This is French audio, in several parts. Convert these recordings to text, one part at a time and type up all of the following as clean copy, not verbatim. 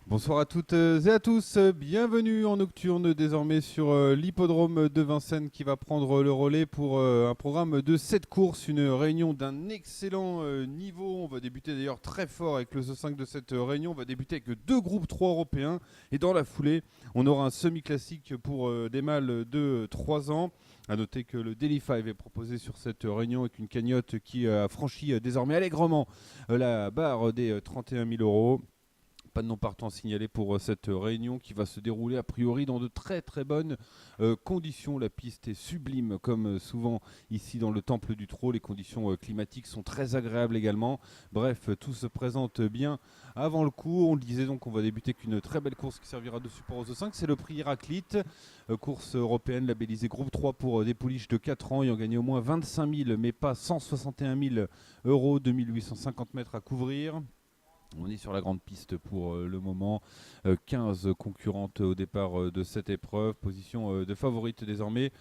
Bonsoir à toutes et à tous, bienvenue en nocturne désormais sur l'hippodrome de Vincennes qui va prendre le relais pour un programme de 7 courses, une réunion d'un excellent niveau. On va débuter d'ailleurs très fort avec le Z5 de cette réunion, on va débuter avec deux groupes 3 européens et dans la foulée on aura un semi-classique pour des mâles de 3 ans. A noter que le Daily 5 est proposé sur cette réunion avec une cagnotte qui a franchi désormais allègrement la barre des 31 000 euros. Pas de non partant signalé pour cette réunion qui va se dérouler a priori dans de très très bonnes conditions. La piste est sublime comme souvent ici dans le Temple du Trot. Les conditions climatiques sont très agréables également. Bref, tout se présente bien avant le coup. On le disait donc, on va débuter avec une très belle course qui servira de support aux E5. C'est le prix Héraclite, course européenne labellisée groupe 3 pour des pouliches de 4 ans ayant gagné au moins 25 000 mais pas 161 000 euros, 2850 mètres à couvrir. On est sur la grande piste pour le moment, 15 concurrentes au départ de cette épreuve, position de favorite désormais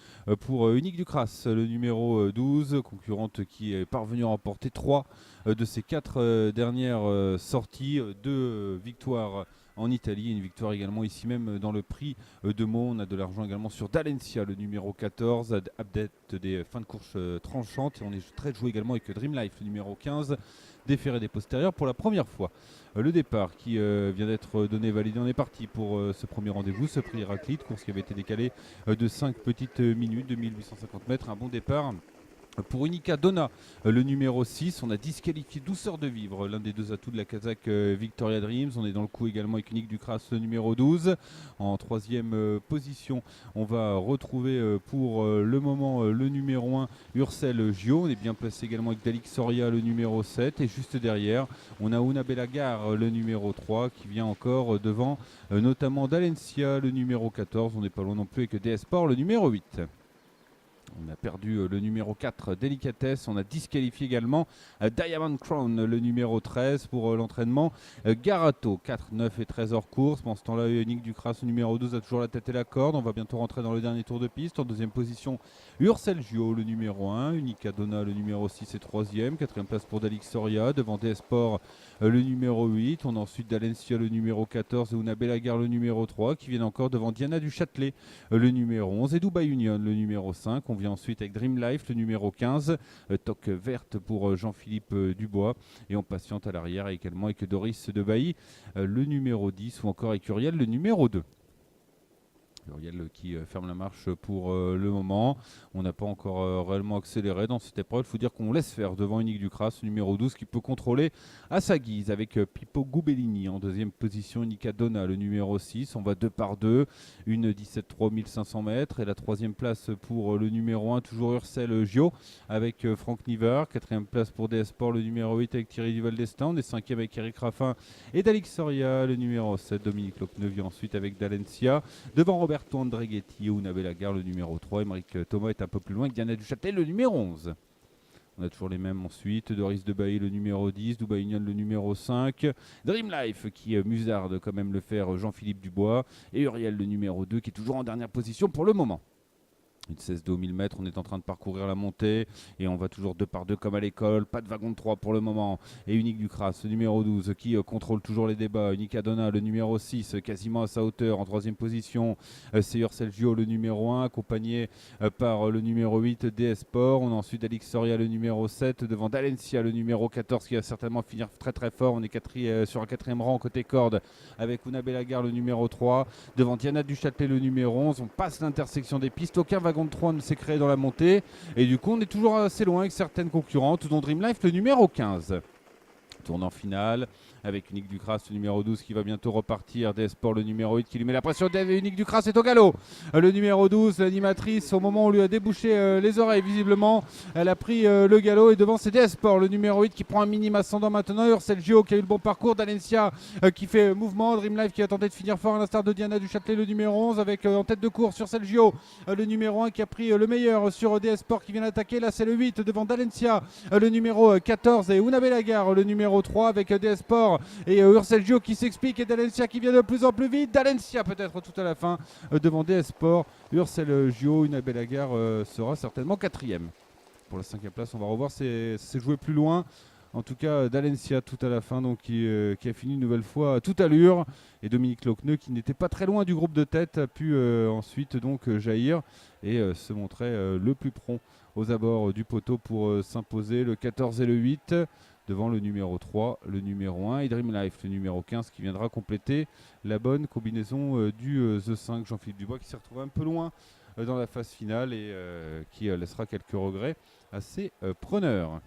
pour Unique Ducras, le numéro 12, concurrente qui est parvenue à remporter 3 de ses 4 dernières sorties, 2 victoires en Italie, une victoire également ici même dans le prix de Meaux. On a de l'argent également sur Dalencia, le numéro 14, adepte des fins de course tranchantes, et on est très joué également avec Dream Life, le numéro 15, déféré des postérieurs pour la première fois. Le départ qui vient d'être donné, validé, on est parti pour ce premier rendez-vous, ce prix Héraclite, course qui avait été décalée de 5 petites minutes, 2850 mètres, un bon départ. Pour Unica Donna, le numéro 6, on a disqualifié Douceur de Vivre, l'un des deux atouts de la Kazakh Victoria Dreams. On est dans le coup également avec Unique Ducras, le numéro 12. En troisième position, on va retrouver pour le moment le numéro 1, Ursel Gio. On est bien placé également avec Dalix Soria, le numéro 7. Et juste derrière, on a Una Belagar, le numéro 3, qui vient encore devant, notamment Dalencia, le numéro 14. On n'est pas loin non plus avec DS Sport, le numéro 8. On a perdu le numéro 4, Délicatesse. On a disqualifié également Diamond Crown, le numéro 13, pour l'entraînement. Garato, 4, 9 et 13 hors course. Pendant ce temps-là, Unique Ducras, le numéro 12, a toujours la tête et la corde. On va bientôt rentrer dans le dernier tour de piste. En deuxième position, Ursel Gio, le numéro 1. Unica Donna, le numéro 6 et 3e. Quatrième place pour Dalix Soria. Devant DS Sport, le numéro 8. On a ensuite Dalencia, le numéro 14. Et Una Belagar, le numéro 3, qui viennent encore devant Diana du Châtelet, le numéro 11. Et Dubai Union, le numéro 5. On vient ensuite avec Dream Life, le numéro 15, toque verte pour Jean-Philippe Dubois, et on patiente à l'arrière également avec Doris de Bailly, le numéro 10, ou encore avec Uriel, le numéro 2. Uriel qui ferme la marche pour le moment. On n'a pas encore réellement accéléré dans cette épreuve. Il faut dire qu'on laisse faire devant Unique Ducras, numéro 12, qui peut contrôler à sa guise avec Pippo Gubellini en deuxième position. Unica Donna, le numéro 6. On va 2 par 2. Une 17 500 mètres. Et la troisième place pour le numéro 1, toujours Ursel Gio avec Franck Niver. Quatrième place pour DS Sport, le numéro 8 avec Thierry Duval d'Estaing. On est cinquième avec Eric Raffin et Dalix Soria, le numéro 7. Dominique Lopnevier ensuite avec Dalencia. Devant Roberto Andreghetti et Una Belagar, le numéro 3. Émeric Thomas est un peu plus loin avec Diana du Châtelet, le numéro 11. On a toujours les mêmes ensuite. Doris de Bailly, le numéro 10. Dubai Union, le numéro 5. Dream Life qui musarde quand même le faire Jean-Philippe Dubois. Et Uriel, le numéro 2, qui est toujours en dernière position pour le moment. Une 16 de 1000 mètres, on est en train de parcourir la montée et on va toujours 2 par 2 comme à l'école. Pas de wagon de 3 pour le moment. Et Unique Ducras, le numéro 12, qui contrôle toujours les débats. Unica Donna, le numéro 6, quasiment à sa hauteur en troisième position. C'est Ursel Gio, le numéro 1, accompagné par le numéro 8, DS Sport. On a ensuite Alix Soria, le numéro 7, devant Dalencia, le numéro 14, qui va certainement finir très très fort. On est sur un quatrième rang côté corde avec Una Belagar, le numéro 3. Devant Diana du Châtelet, le numéro 11. On passe l'intersection des pistes. Aucun wagon de 3 ne s'est créé dans la montée et du coup on est toujours assez loin avec certaines concurrentes, dont Dream Life, le numéro 15. Tournant final avec Unique Ducras, le numéro 12, qui va bientôt repartir. DS Sport, le numéro 8, qui lui met la pression. Unique Ducras est au galop. Le numéro 12, l'animatrice, au moment où on lui a débouché les oreilles, visiblement, elle a pris le galop. Et devant, c'est DS Sport, le numéro 8, qui prend un minime ascendant maintenant. Ursel Gio, qui a eu le bon parcours. Dalencia, qui fait mouvement. Dream Life, qui a tenté de finir fort, à l'instar de Diana du Châtelet, le numéro 11, avec en tête de course Ursel Gio, le numéro 1, qui a pris le meilleur sur DS Sport, qui vient d'attaquer. Là, c'est le 8, devant Dalencia, le numéro 14, et Una Belagar, le numéro 3, avec DS Sport et Ursel Gio qui s'explique, et Dalencia qui vient de plus en plus vite. Dalencia peut-être tout à la fin devant DS Sport. Ursel Gio, Una Belagar sera certainement quatrième. Pour la cinquième place, on va revoir, c'est joué plus loin. En tout cas, Dalencia tout à la fin, donc qui a fini une nouvelle fois à toute allure. Et Dominique Lochneux, qui n'était pas très loin du groupe de tête, a pu ensuite donc jaillir et se montrer le plus prompt aux abords du poteau pour s'imposer le 14 et le 8 devant le numéro 3, le numéro 1 et Dream Life, le numéro 15 qui viendra compléter la bonne combinaison du The 5, Jean-Philippe Dubois qui s'est retrouvé un peu loin dans la phase finale et qui laissera quelques regrets à ses preneurs.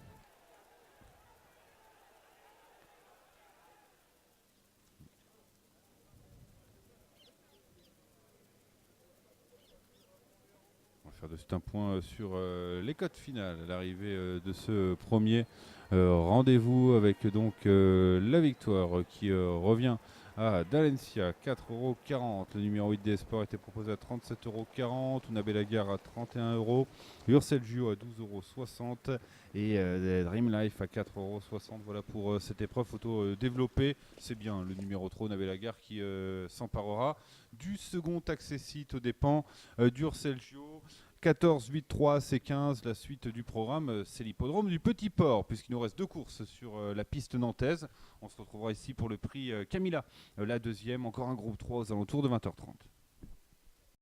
On va faire de suite un point sur les cotes finales à l'arrivée de ce premier rendez-vous avec donc la victoire qui revient à Dalencia, 4,40 €. Le numéro 8 des Sports était proposé à 37,40 €. Unabel Agar à 31 €. Urselgio à 12,60 € et Dream Life à 4,60 €. Voilà pour cette épreuve photo développée. C'est bien le numéro 3 Unabel Agar qui s'emparera du second accessite aux dépens d'Urselgio. 14, 8, 3, C15, la suite du programme, c'est l'hippodrome du Petit Port, puisqu'il nous reste 2 courses sur la piste nantaise. On se retrouvera ici pour le prix Camilla, la deuxième, encore un groupe 3 aux alentours de 20h30.